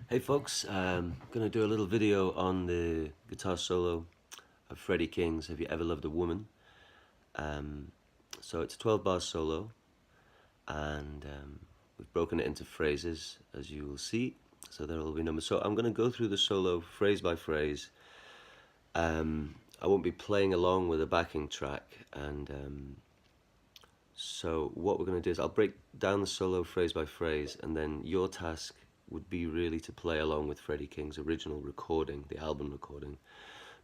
Hey folks, I'm going to do a little video on the guitar solo of Freddie King's Have You Ever Loved a Woman? So it's a 12 bar solo, and we've broken it into phrases, as you will see, so there will be numbers. So I'm going to go through the solo phrase by phrase. I won't be playing along with a backing track, and so what we're going to do is I'll break down the solo phrase by phrase, and then your task would be really to play along with Freddie King's original recording, the album recording,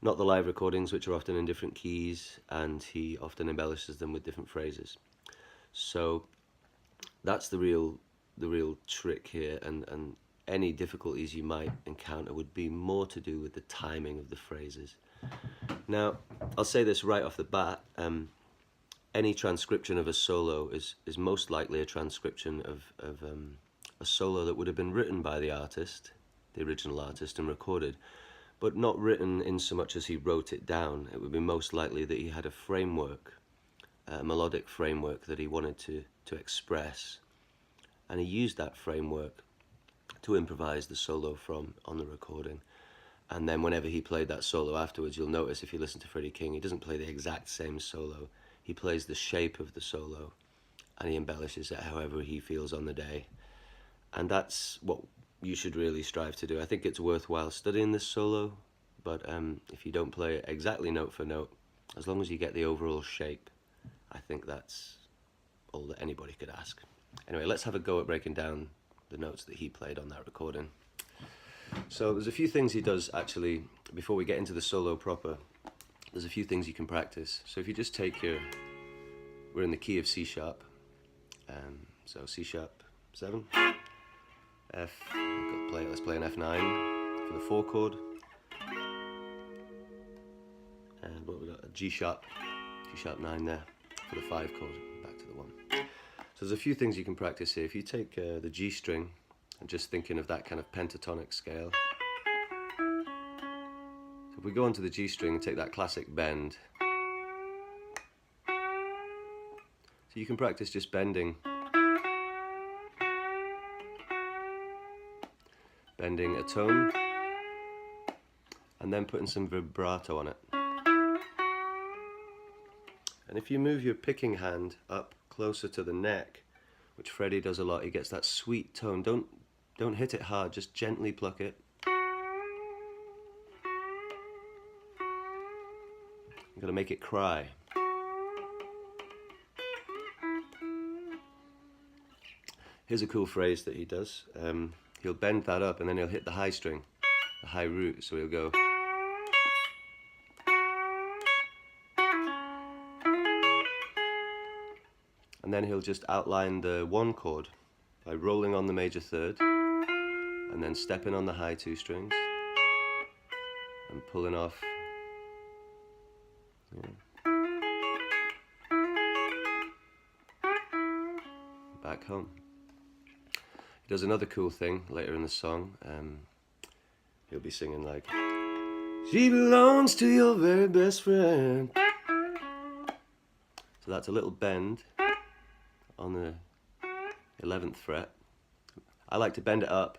not the live recordings, which are often in different keys, and he often embellishes them with different phrases. So that's the real trick here, and any difficulties you might encounter would be more to do with the timing of the phrases. Now, I'll say this right off the bat. Any transcription of a solo is most likely a transcription of a solo that would have been written by the artist, the original artist, and recorded, but not written in so much as he wrote it down. It would be most likely that he had a framework, a melodic framework that he wanted to express, and he used that framework to improvise the solo from on the recording. And then whenever he played that solo afterwards, you'll notice if you listen to Freddie King, he doesn't play the exact same solo. He plays the shape of the solo, and he embellishes it however he feels on the day. And that's what you should really strive to do. I think it's worthwhile studying this solo, but if you don't play it exactly note for note, as long as you get the overall shape, I think that's all that anybody could ask. Anyway, let's have a go at breaking down the notes that he played on that recording. So there's a few things he does actually, before we get into the solo proper. There's a few things you can practice. So if you just take we're in the key of C sharp, so C sharp 7, F, let's play an F9 for the 4 chord, and what we got, a G sharp 9 there for the 5 chord, back to the 1. So there's a few things you can practice here. If you take the G string, and just thinking of that kind of pentatonic scale, so if we go onto the G string and take that classic bend, so you can practice just bending a tone, and then putting some vibrato on it. And if you move your picking hand up closer to the neck, which Freddie does a lot, he gets that sweet tone. Don't hit it hard, just gently pluck it. You've got to make it cry. Here's a cool phrase that he does. He'll bend that up and then he'll hit the high string, the high root, so he'll go. And then he'll just outline the 1 chord by rolling on the major third and then stepping on the high 2 strings and pulling off. Back home. He does another cool thing later in the song. He'll be singing like, "She belongs to your very best friend." So that's a little bend on the 11th fret. I like to bend it up,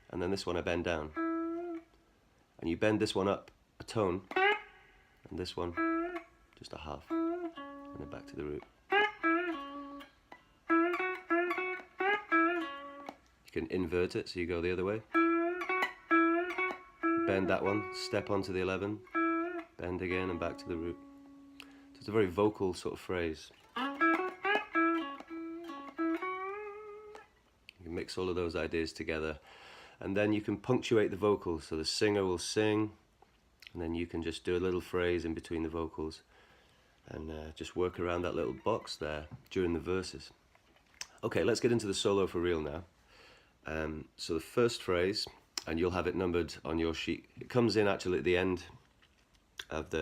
and then this one I bend down. And you bend this one up a tone, and this one just a half, and then back to the root. You can invert it, so you go the other way. Bend that one, step onto the 11, bend again, and back to the root. So it's a very vocal sort of phrase. You can mix all of those ideas together, and then you can punctuate the vocals. So the singer will sing, and then you can just do a little phrase in between the vocals, and just work around that little box there during the verses. Okay, let's get into the solo for real now. So the first phrase, and you'll have it numbered on your sheet, it comes in actually at the end of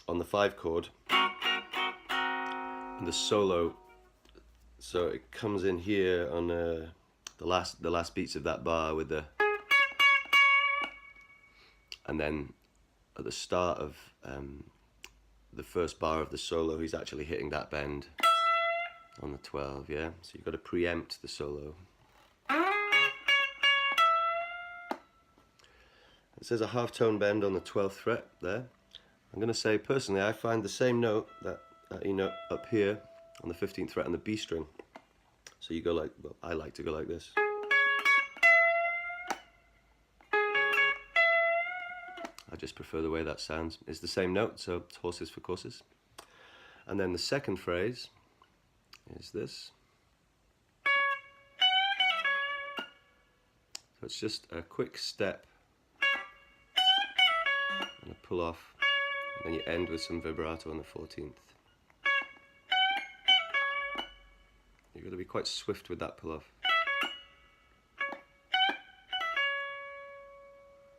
on the 5 chord, and the solo, so it comes in here on the last beats of that bar with the, and then at the start of the first bar of the solo, he's actually hitting that bend on the 12, yeah? So you've got to preempt the solo. It says a half tone bend on the 12th fret there. I'm going to say personally I find the same note, that E note up here on the 15th fret on the B string. So you go like, well, I like to go like this. I just prefer the way that sounds. It's the same note, so it's horses for courses. And then the second phrase is this. So it's just a quick step and a pull off, and then you end with some vibrato on the 14th. You've got to be quite swift with that pull off.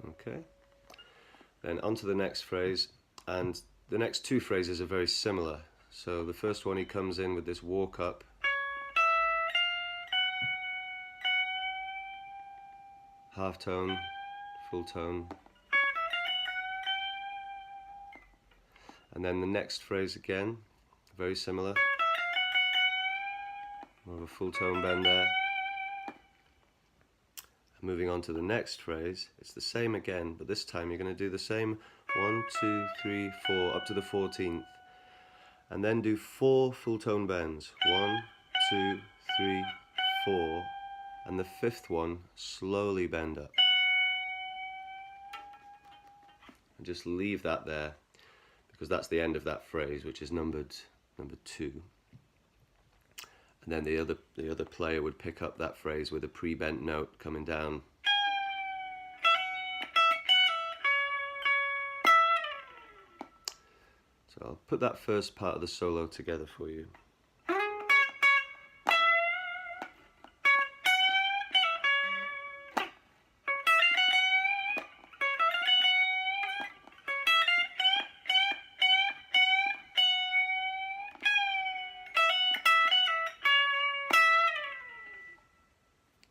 Okay. Then on to the next phrase, and the next two phrases are very similar. So the first one, he comes in with this walk up, half tone, full tone, and then the next phrase again, very similar, more of a full tone bend there. Moving on to the next phrase, it's the same again, but this time you're going to do the same 1, 2, 3, 4 up to the 14th, and then do 4 full tone bends. 1, 2, 3, 4, and the 5th one slowly bend up. And just leave that there, because that's the end of that phrase, which is number 2. And then the other player would pick up that phrase with a pre-bent note coming down. So I'll put that first part of the solo together for you.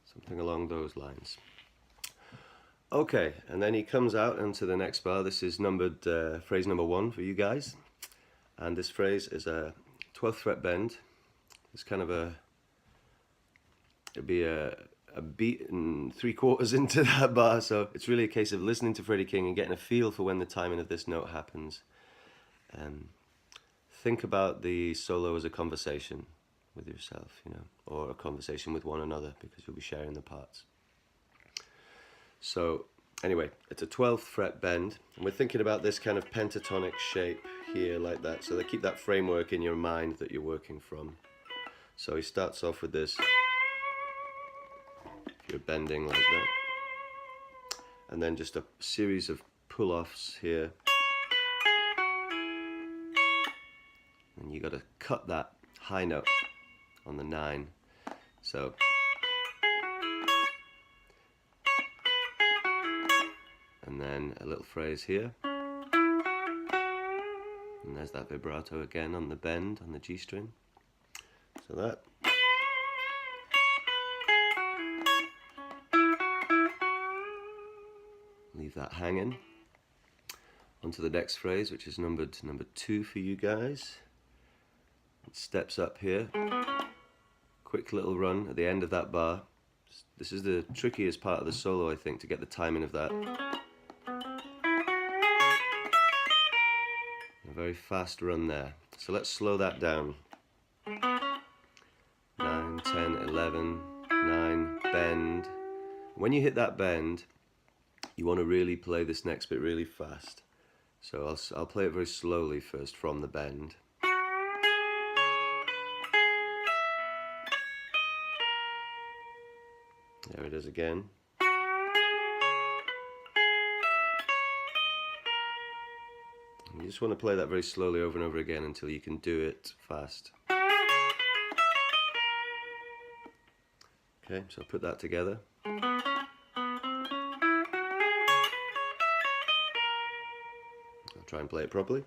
Something along those lines. Okay, and then he comes out into the next bar. This is numbered phrase number 1 for you guys. And this phrase is a 12th fret bend. It's kind of it'd be a beat and 3/4 into that bar. So it's really a case of listening to Freddie King and getting a feel for when the timing of this note happens. Think about the solo as a conversation with yourself, you know, or a conversation with one another, because you'll be sharing the parts. So anyway, it's a 12th fret bend, and we're thinking about this kind of pentatonic shape here like that, so they keep that framework in your mind that you're working from. So he starts off with this, you're bending like that, and then just a series of pull-offs here, and you got to cut that high note on the 9. So and then a little phrase here, and there's that vibrato again on the bend on the G string. So that, leave that hanging. On to the next phrase, which is number 2 for you guys. It steps up here, quick little run at the end of that bar. This is the trickiest part of the solo, I think, to get the timing of that. A very fast run there. So let's slow that down. 9, 10, 11, 9, bend. When you hit that bend, you want to really play this next bit really fast. So I'll play it very slowly first from the bend. There it is again. And you just want to play that very slowly over and over again until you can do it fast. Okay, so put that together. I'll try and play it properly.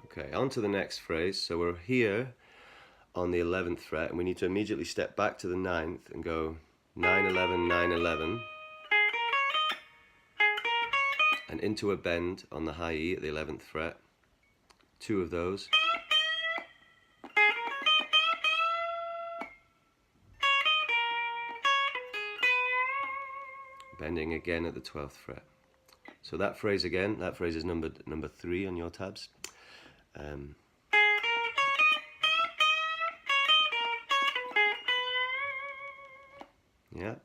Okay, on to the next phrase. So we're here on the 11th fret, and we need to immediately step back to the 9th and go 9, 11, 9, 11, and into a bend on the high E at the 11th fret. 2 of those. bending again at the 12th fret. So that phrase again, that phrase is numbered number 3 on your tabs. Yeah,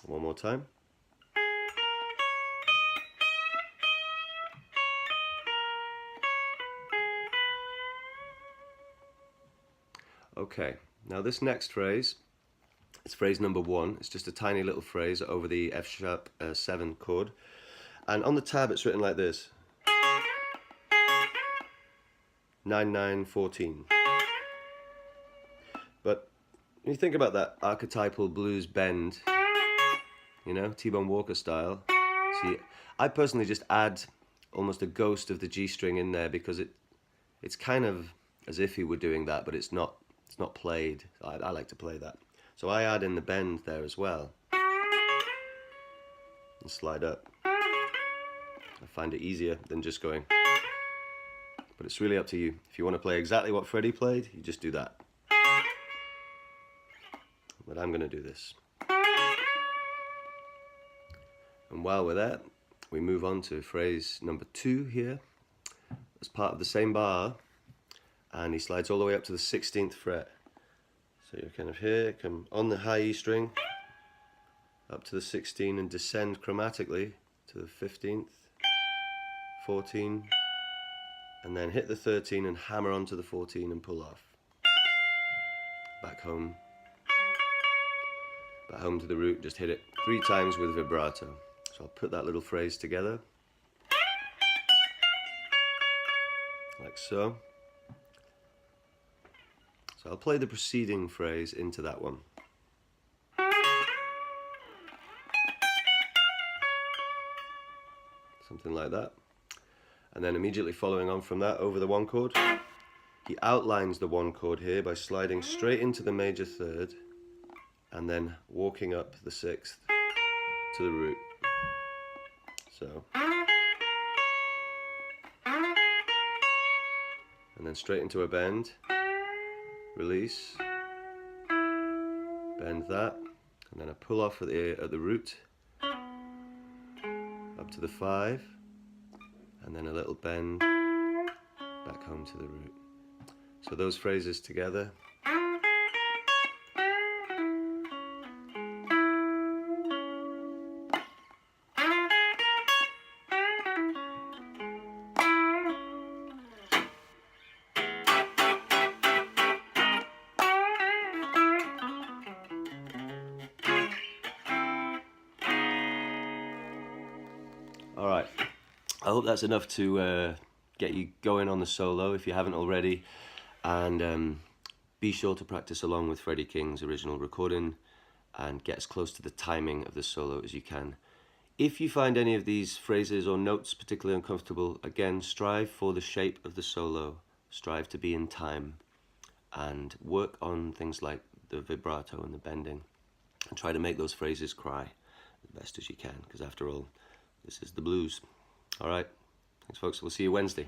one more time. Okay, now this next phrase, it's phrase number 1. It's just a tiny little phrase over the F sharp 7 chord. And on the tab it's written like this. 9, 9, 14. But when you think about that archetypal blues bend, you know, T-Bone Walker style, see, I personally just add almost a ghost of the G string in there because it's kind of as if he were doing that, but it's not played. I like to play that. So I add in the bend there as well. And slide up. I find it easier than just going. But it's really up to you. If you want to play exactly what Freddie played, you just do that. But I'm going to do this. And while we're there, we move on to phrase number 2 here. As part of the same bar. And he slides all the way up to the 16th fret. So you're kind of here, come on the high E string, up to the 16 and descend chromatically to the 15th, 14, and then hit the 13 and hammer onto the 14 and pull off. Back home to the root, just hit it 3 times with vibrato. So I'll put that little phrase together, like so. So I'll play the preceding phrase into that one. Something like that. And then immediately following on from that, over the 1 chord, he outlines the 1 chord here by sliding straight into the major 3rd and then walking up the 6th to the root. So. And then straight into a bend. Release, bend that, and then a pull off at the root, up to the 5, and then a little bend back home to the root. So those phrases together. Alright, I hope that's enough to get you going on the solo if you haven't already, and be sure to practice along with Freddie King's original recording and get as close to the timing of the solo as you can. If you find any of these phrases or notes particularly uncomfortable, again, strive for the shape of the solo, strive to be in time, and work on things like the vibrato and the bending, and try to make those phrases cry as best as you can, because after all, this is the blues. All right. Thanks, folks. We'll see you Wednesday.